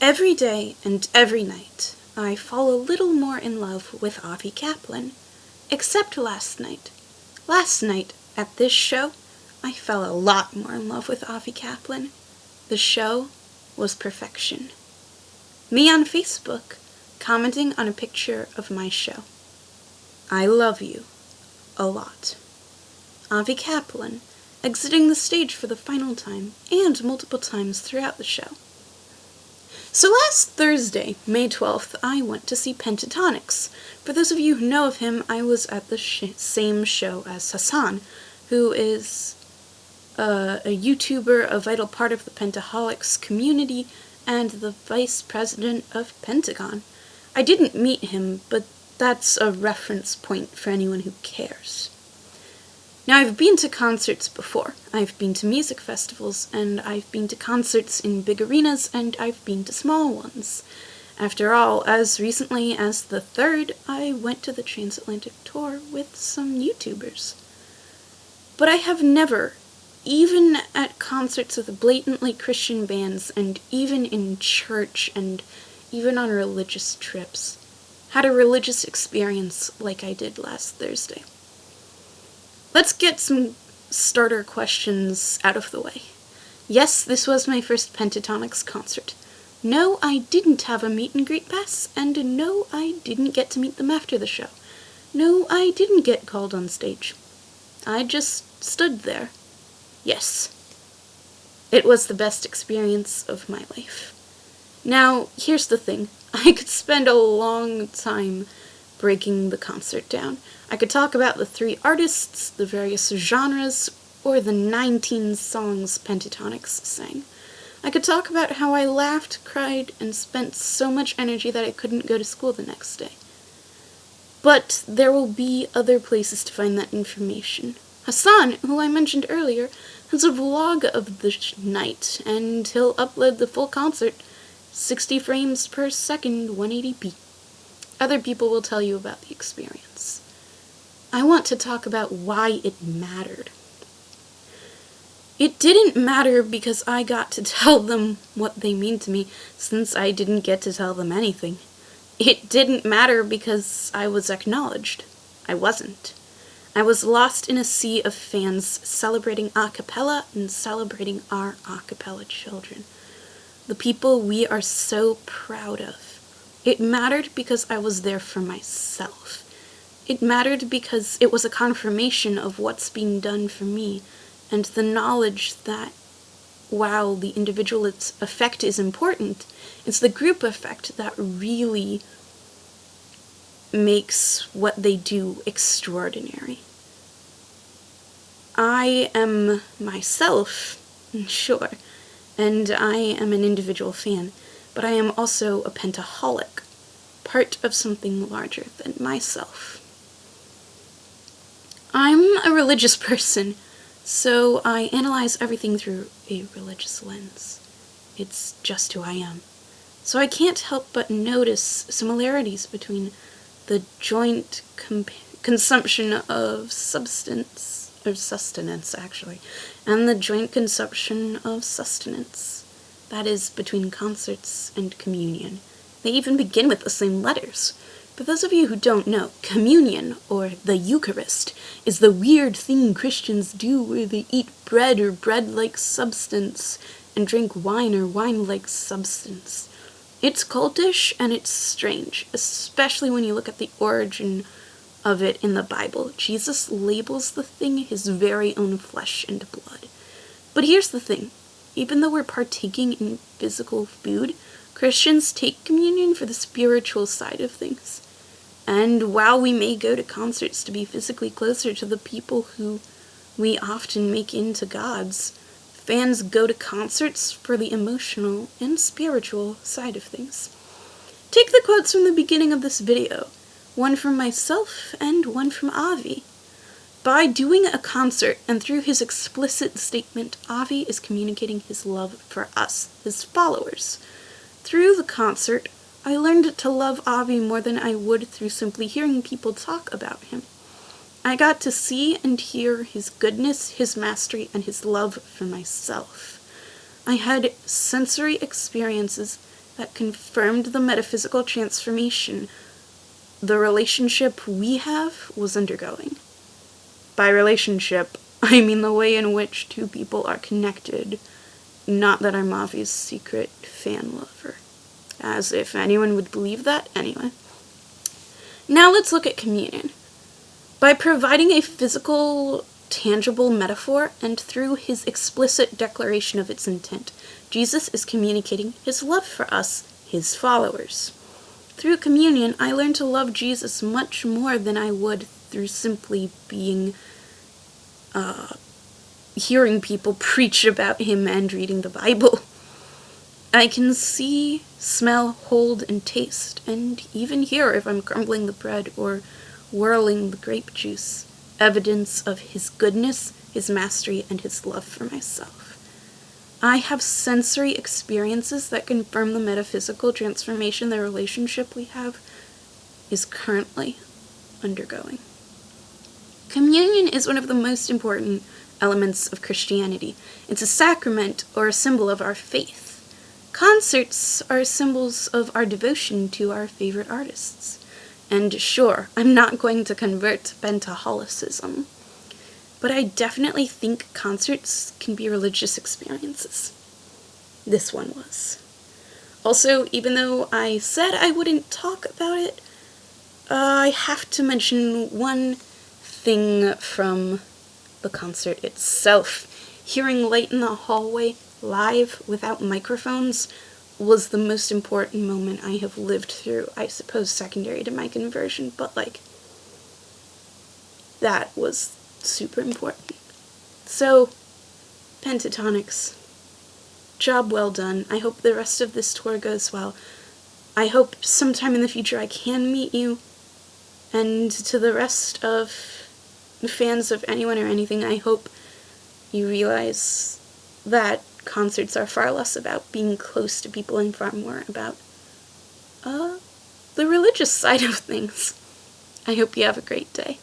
Every day and every night, I fall a little more in love with Avi Kaplan. Except last night. Last night, at this show, I fell a lot more in love with Avi Kaplan. The show was perfection. Me on Facebook, commenting on a picture of my show. I love you. A lot. Avi Kaplan, exiting the stage for the final time, and multiple times throughout the show. So last Thursday, May 12th, I went to see Pentatonix. For those of you who know of him, I was at the same show as Hassan, who is a YouTuber, a vital part of the Pentaholics community, and the vice president of Pentagon. I didn't meet him, but that's a reference point for anyone who cares. Now, I've been to concerts before. I've been to music festivals, and I've been to concerts in big arenas, and I've been to small ones. After all, as recently as the 3rd, I went to the transatlantic tour with some YouTubers. But I have never, even at concerts with blatantly Christian bands, and even in church, and even on religious trips, had a religious experience like I did last Thursday. Let's get some starter questions out of the way. Yes, this was my first Pentatonix concert. No, I didn't have a meet and greet pass, and no, I didn't get to meet them after the show. No, I didn't get called on stage. I just stood there. Yes. It was the best experience of my life. Now, here's the thing. I could spend a long time breaking the concert down. I could talk about the 3 artists, the various genres, or the 19 songs Pentatonix sang. I could talk about how I laughed, cried, and spent so much energy that I couldn't go to school the next day. But there will be other places to find that information. Hassan, who I mentioned earlier, has a vlog of the night, and he'll upload the full concert, 60 frames per second, 180p. Other people will tell you about the experience. I want to talk about why it mattered. It didn't matter because I got to tell them what they mean to me, since I didn't get to tell them anything. It didn't matter because I was acknowledged. I wasn't. I was lost in a sea of fans celebrating a cappella and celebrating our a cappella children. The people we are so proud of. It mattered because I was there for myself. It mattered because it was a confirmation of what's being done for me, and the knowledge that, while the individual effect is important, it's the group effect that really makes what they do extraordinary. I am myself, sure, and I am an individual fan, but I am also a pentaholic, part of something larger than myself. I'm a religious person, so I analyze everything through a religious lens. It's just who I am. So I can't help but notice similarities between the joint consumption of sustenance, actually, and the joint consumption of sustenance. That is, between concerts and communion. They even begin with the same letters. For those of you who don't know, communion, or the Eucharist, is the weird thing Christians do where they eat bread or bread-like substance and drink wine or wine-like substance. It's cultish and it's strange, especially when you look at the origin of it in the Bible. Jesus labels the thing his very own flesh and blood. But here's the thing. Even though we're partaking in physical food, Christians take communion for the spiritual side of things. And while we may go to concerts to be physically closer to the people who we often make into gods, fans go to concerts for the emotional and spiritual side of things. Take the quotes from the beginning of this video, one from myself and one from Avi. By doing a concert and through his explicit statement, Avi is communicating his love for us, his followers. Through the concert, I learned to love Avi more than I would through simply hearing people talk about him. I got to see and hear his goodness, his mastery, and his love for myself. I had sensory experiences that confirmed the metaphysical transformation the relationship we have was undergoing. By relationship, I mean the way in which two people are connected, not that I'm Avi's secret fan lover. As if anyone would believe that anyway. Now let's look at communion. By providing a physical, tangible metaphor and through his explicit declaration of its intent, Jesus is communicating his love for us, his followers. Through communion, I learn to love Jesus much more than I would through simply hearing people preach about him and reading the Bible. I can see, smell, hold, and taste, and even hear if I'm crumbling the bread or whirling the grape juice, evidence of his goodness, his mastery, and his love for myself. I have sensory experiences that confirm the metaphysical transformation the relationship we have is currently undergoing. Communion is one of the most important elements of Christianity. It's a sacrament or a symbol of our faith. Concerts are symbols of our devotion to our favorite artists. And sure, I'm not going to convert Pentaholicism, but I definitely think concerts can be religious experiences. This one was. Also, even though I said I wouldn't talk about it, I have to mention one thing from the concert itself. Hearing Light in the Hallway live without microphones was the most important moment I have lived through, I suppose secondary to my conversion, but that was super important. So, Pentatonics, job well done. I hope the rest of this tour goes well. I hope sometime in the future I can meet you, and to the rest of the fans of anyone or anything, I hope you realize that concerts are far less about being close to people and far more about the religious side of things. I hope you have a great day.